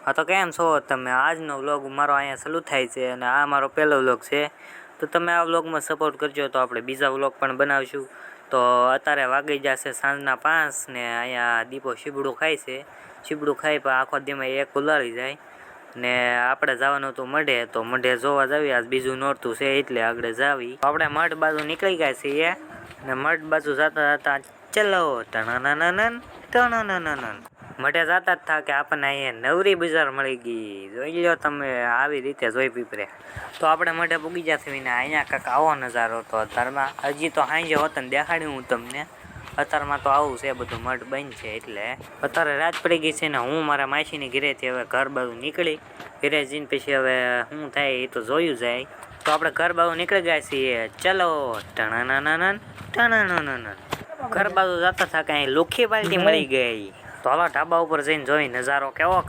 હા તો કેમ છો તમે? આજનો વ્લોગ મારો અહીંયા ચાલુ થાય છે અને આ મારો પહેલો વ્લોગ છે. તો તમે આ વ્લોગમાં સપોર્ટ કરજો તો આપણે બીજા વ્લોગ પણ બનાવીશું. તો અત્યારે વાગી જશે સાંજના 5 ને અહીંયા દીપો શીબડું ખાય છે. શીબડું ખાઈ પણ આખો દીમાં એક ઉલાળી જાય ને આપણે જવાનું હતું મઢે, તો મઢે જોવા જાવી. આજ બીજું નોરતું છે એટલે આગળ જાવી. આપણે મઢ બાજુ નીકળી ગયા છીએ ને મઢ બાજુ જતા જતા ચલો ટણાનાનન ટણાનાનન મઢે જતા જ થા કે આપણને અહીંયા નવરી બજાર મળી ગઈ. જોઈ લો તમે, આવી રીતે જોઈ પીપરે. તો આપણે મઢે પૂગી જશે ને અહીંયા કાંક આવો નજારો હતો અત્યારમાં. હજી તો સાંજે હોત ને દેખાડ્યું હું તમને. અત્યારમાં તો આવું છે બધું, મઢ બંધ છે એટલે. અત્યારે રાત પડી ગઈ છે ને હું મારા માસીની ઘરેથી હવે ઘર બાજુ નીકળી. ઘરે જઈને પછી હવે શું થાય એ તો જોયું જાય. તો આપણે ઘર બાજુ નીકળી ગયા છીએ. ચલો ટણાનાનન ટણાનાનન ઘર બાજુ જતા થા કે અહીં લુખી બાલ્ટી મળી ગઈ. તો હાલો ઢાબા ઉપર જઈને જોઈ નજારો કેવો